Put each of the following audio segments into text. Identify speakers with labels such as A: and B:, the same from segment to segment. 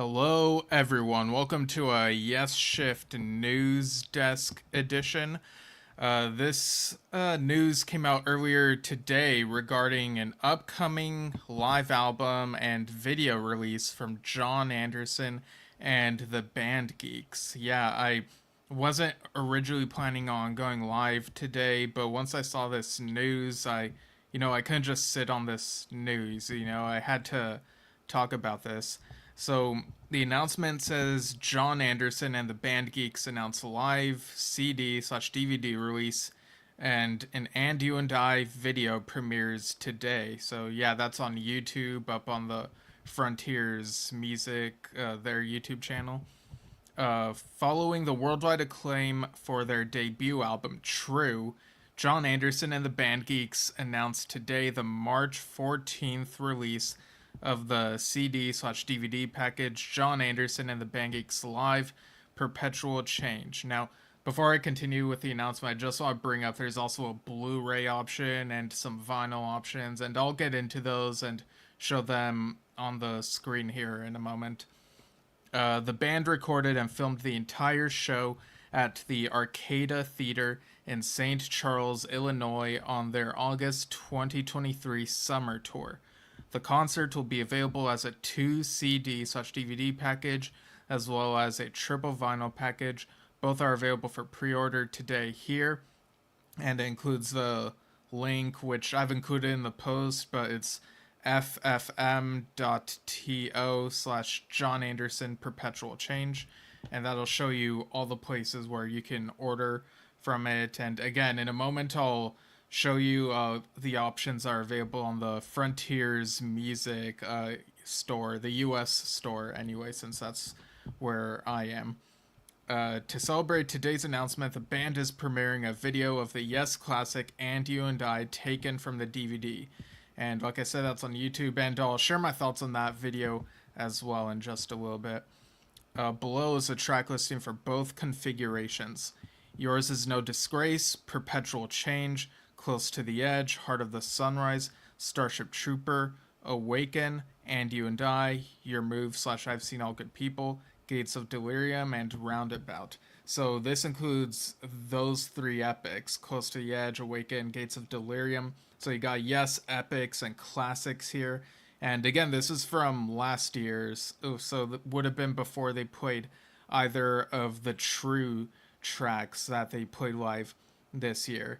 A: Hello, everyone. Welcome to a Yesshift news desk edition. This news came out earlier today regarding an upcoming live album and video release from John Anderson and the band Geeks. Yeah, I wasn't originally planning on going live today, but once I saw this news, I couldn't just sit on this news. I had to talk about this. So the announcement says John Anderson and the band Geeks announce a live CD/DVD release, and an And You and I video premieres today. So yeah, that's on YouTube, up on the Frontiers Music, their YouTube channel. Following the worldwide acclaim for their debut album True, John Anderson and the band Geeks announced today the March 14th release of the CD/DVD package John Anderson and the band Geeks Live Perpetual Change. Now, before I continue with the announcement, I just want to bring up there's also a Blu-ray option and some vinyl options, and I'll get into those and show them on the screen here in a moment. The band recorded and filmed the entire show at the Arcada Theater in St. Charles, Illinois on their August 2023 summer tour. The concert will be available as a 2 CD/DVD package as well as a triple vinyl package. Both are available for pre-order today here, and it includes the link which I've included in the post, but it's ffm.to/John Anderson Perpetual Change, and that'll show you all the places where you can order from it. And again, in a moment, I'll show you the options are available on the Frontiers Music store, the US store anyway, since that's where I am. To celebrate today's announcement, the band is premiering a video of the Yes classic And You and I taken from the DVD. And like I said, that's on YouTube, and I'll share my thoughts on that video as well in just a little bit. Below is a track listing for both configurations. Yours is No Disgrace, Perpetual Change, Close to the Edge, Heart of the Sunrise, Starship Trooper, Awaken, And You and I, Your Move/I've Seen All Good People, Gates of Delirium, and Roundabout. So this includes those three epics, Close to the Edge, Awaken, Gates of Delirium. So you got Yes epics and classics here. And again, this is from last year's, so that would have been before they played either of the True tracks that they played live this year.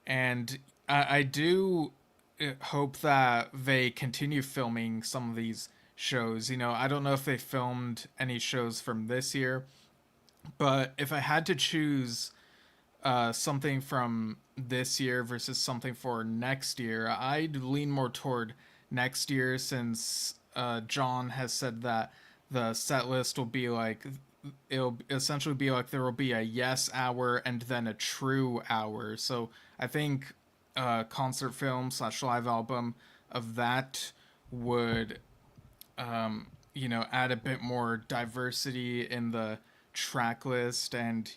A: And I do hope that they continue filming some of these shows. I don't know if they filmed any shows from this year, but if I had to choose something from this year versus something for next year, I'd lean more toward next year, since John has said that the set list will be like, it'll essentially be like there will be a Yes hour and then a True hour. So I think concert film/live album of that would add a bit more diversity in the track list. And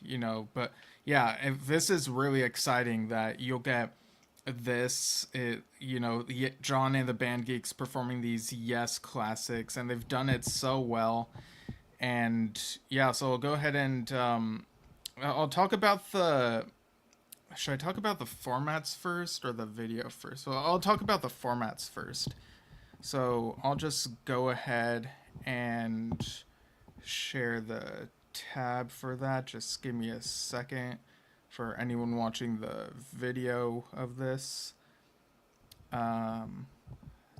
A: but yeah, this is really exciting that you'll get this, John and the band Geeks performing these Yes classics, and they've done it so well. And yeah, so I'll go ahead and I'll talk about the, should I talk about the formats first or the video first? Well, I'll talk about the formats first. So I'll just go ahead and share the tab for that. Just give me a second for anyone watching the video of this. Let's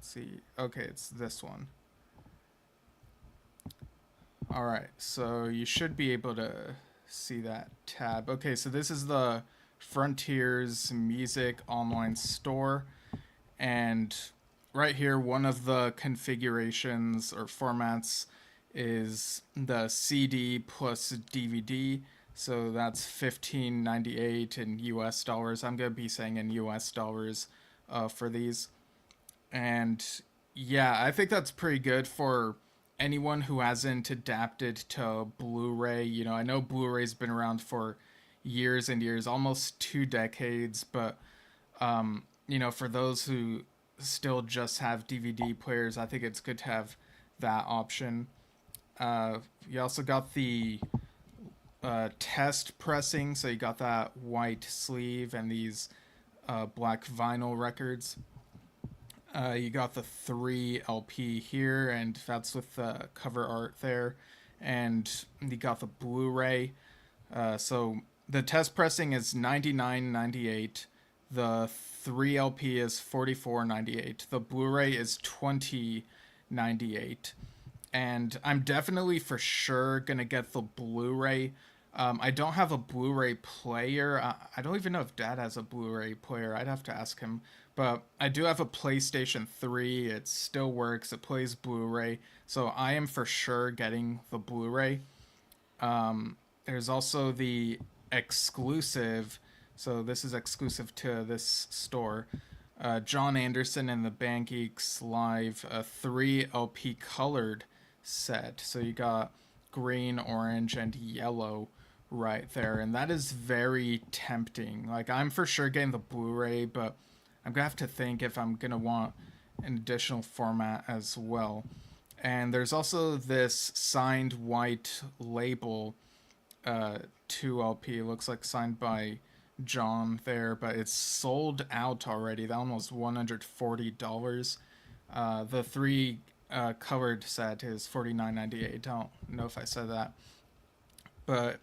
A: see. Okay, it's this one. Alright, so you should be able to see that tab. Okay, so this is the Frontiers Music online store, and right here, one of the configurations or formats is the CD plus DVD. So that's $15.98 in US dollars. I'm going to be saying in US dollars for these. And yeah, I think that's pretty good for anyone who hasn't adapted to Blu-ray. I know Blu-ray's been around for years and years, almost 2 decades, but for those who still just have DVD players, I think it's good to have that option. You also got the test pressing, so you got that white sleeve and these black vinyl records. You got the 3 LP here, and that's with the cover art there. And you got the Blu ray. So the test pressing is 99.98. The 3 LP is 44.98. The Blu ray is 20.98. And I'm definitely for sure gonna get the Blu-ray. I don't have a Blu-ray player. I don't even know if Dad has a Blu-ray player. I'd have to ask him. But I do have a PlayStation 3. It still works. It plays Blu-ray. So I am for sure getting the Blu-ray. There's also the exclusive. So this is exclusive to this store. John Anderson and the Band Geeks live a 3 LP colored set. So you got green, orange, and yellow right there. And that is very tempting. Like, I'm for sure getting the Blu ray, but I'm going to have to think if I'm going to want an additional format as well. And there's also this signed white label, 2 LP. It looks like signed by John there, but it's sold out already. That one was $140. The 3 colored set is $49.98. Don't know if I said that, but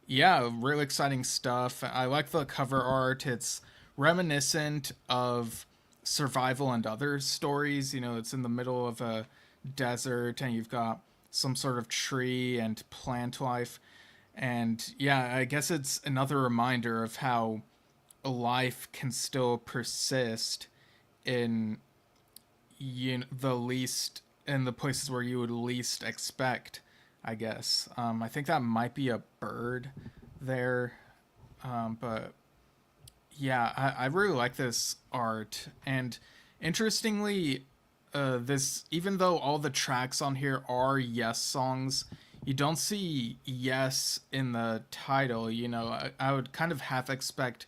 A: yeah, really exciting stuff. I like the cover art. It's reminiscent of Survival and Other Stories. You know, it's in the middle of a desert, and you've got some sort of tree and plant life. And yeah, I guess it's another reminder of how life can still persist in the least in the places where you would least expect, I guess. I think that might be a bird there, but yeah, I really like this art. And interestingly, this, even though all the tracks on here are Yes songs, you don't see Yes in the title. You know, I would kind of half expect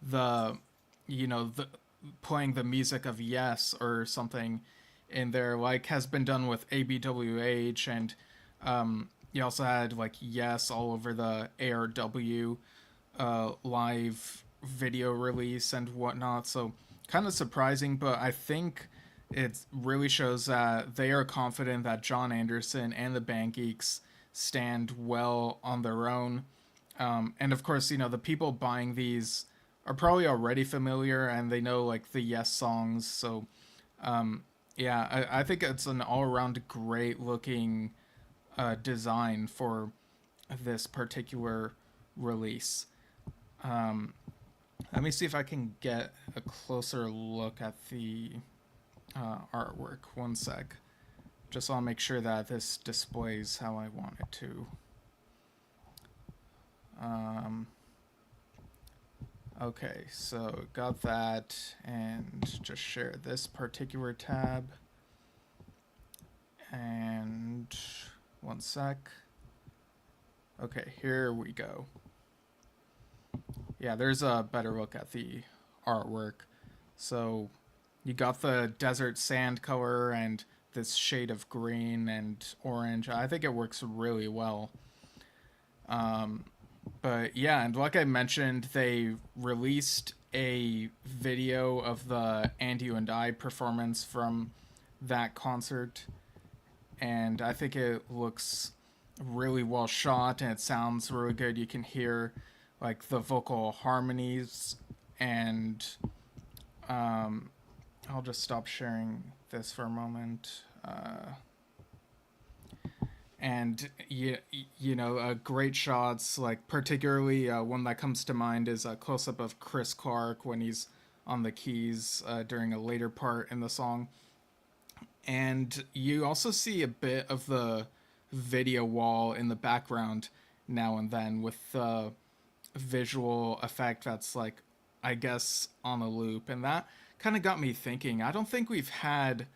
A: the, the playing the music of Yes or something in there, like has been done with ABWH, and you also had like Yes all over the ARW live video release and whatnot. So kind of surprising, but I think it really shows that they are confident that John Anderson and the Band Geeks stand well on their own. And of course, the people buying these are probably already familiar and they know like the Yes songs. So yeah, I think it's an all around great looking design for this particular release. Let me see if I can get a closer look at the artwork. One sec. Just want to make sure that this displays how I want it to. Okay, so got that, and just share this particular tab. And one sec. Okay, here we go. Yeah, there's a better look at the artwork. So you got the desert sand color and this shade of green and orange. I think it works really well. But yeah, and like I mentioned, they released a video of the And You and I performance from that concert, and I think it looks really well shot and it sounds really good. You can hear like the vocal harmonies, and I'll just stop sharing this for a moment. And great shots, like particularly one that comes to mind is a close-up of Chris Clark when he's on the keys during a later part in the song. And you also see a bit of the video wall in the background now and then with the visual effect that's like, I guess, on a loop. And that kind of got me thinking, I don't think we've had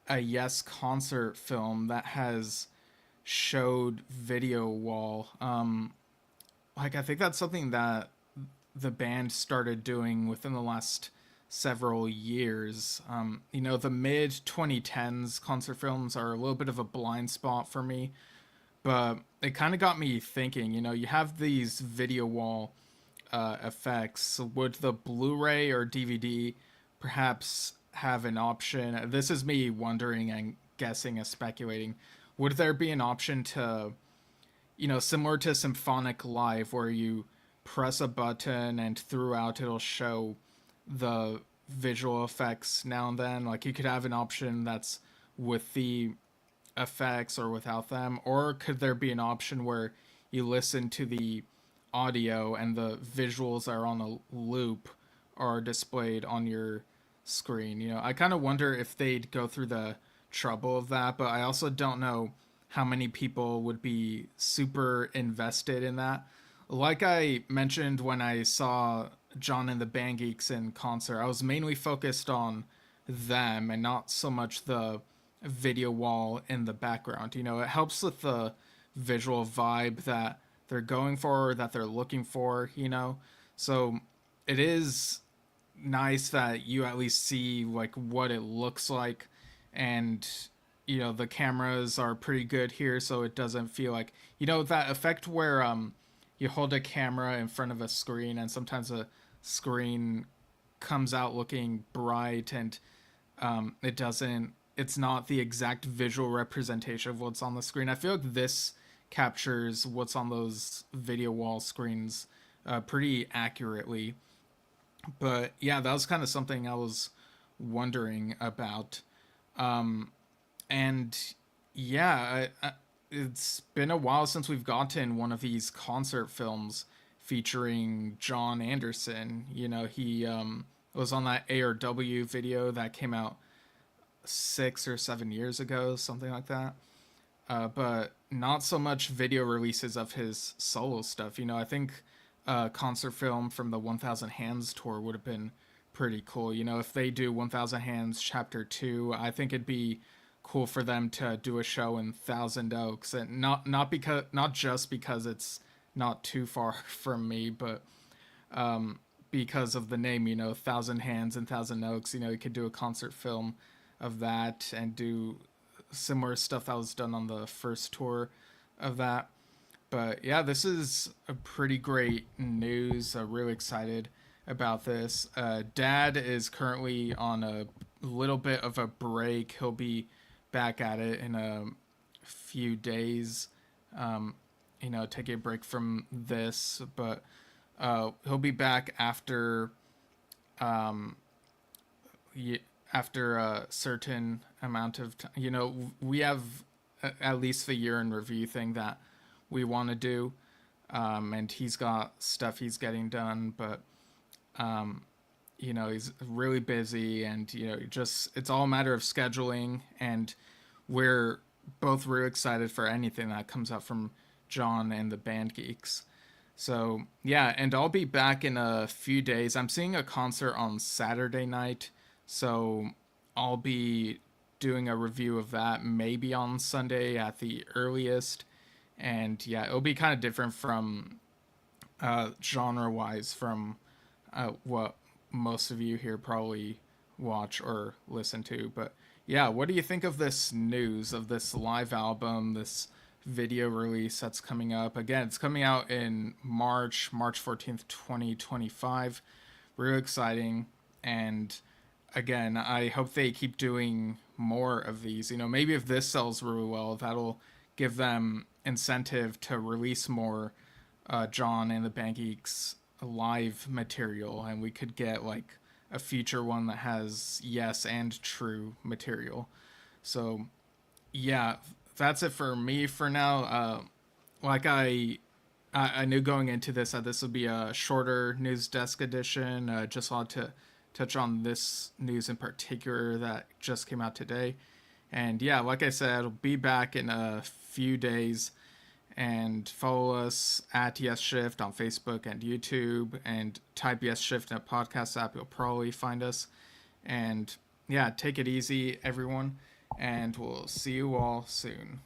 A: a Yes concert film that has showed video wall. Like, I think that's something that the band started doing within the last several years. The mid 2010s concert films are a little bit of a blind spot for me. But it kind of got me thinking. You have these video wall effects. Would the Blu-ray or DVD perhaps have an option? This is me wondering and guessing and speculating. Would there be an option to, similar to Symphonic Live, where you press a button and throughout it'll show the visual effects now and then? Like you could have an option that's with the effects or without them, or could there be an option where you listen to the audio and the visuals are on a loop or displayed on your screen? I kind of wonder if they'd go through the trouble of that, but I also don't know how many people would be super invested in that. Like I mentioned when I saw John and the Band Geeks in concert, I was mainly focused on them and not so much the video wall in the background. It helps with the visual vibe that they're going for, or that they're looking for. So it is nice that you at least see like what it looks like, and the cameras are pretty good here, so it doesn't feel like that effect where you hold a camera in front of a screen and sometimes a screen comes out looking bright, and it's not the exact visual representation of what's on the screen. I feel like this captures what's on those video wall screens pretty accurately. But yeah, that was kind of something I was wondering about. And yeah, it's been a while since we've gotten one of these concert films featuring John Anderson. He was on that ARW video that came out 6 or 7 years ago, something like that. But not so much video releases of his solo stuff. I think a concert film from the 1000 Hands tour would have been pretty cool. If they do 1000 Hands Chapter 2, I think it'd be cool for them to do a show in Thousand Oaks, and not just because it's not too far from me, but because of the name, Thousand Hands and Thousand Oaks. You could do a concert film of that and do similar stuff that was done on the first tour of that. But yeah, this is a pretty great news. I'm really excited about this. Dad is currently on a little bit of a break. He'll be back at it in a few days. Taking a break from this, but he'll be back after after a certain amount of time. We have at least the year in review thing that we want to do, and he's got stuff he's getting done, but he's really busy, and just it's all a matter of scheduling, and we're both really excited for anything that comes out from John and the Band Geeks. So yeah, and I'll be back in a few days. I'm seeing a concert on Saturday night, so I'll be doing a review of that maybe on Sunday at the earliest. And yeah, it'll be kind of different from genre wise from what most of you here probably watch or listen to. But yeah, what do you think of this news of this live album, this video release that's coming up? Again, it's coming out in March 14th, 2025. Really exciting. And again, I hope they keep doing more of these. Maybe if this sells really well, that'll give them incentive to release more John and the Band Geeks live material, and we could get like a future one that has yes and true material. So yeah, that's it for me for now. Like I knew going into this that this would be a shorter news desk edition. Just wanted to touch on this news in particular that just came out today. And yeah, like I said, I'll be back in a few days. And follow us at Yesshift on Facebook and YouTube, and type Yesshift in a podcast app. You'll probably find us. And yeah, take it easy, everyone. And we'll see you all soon.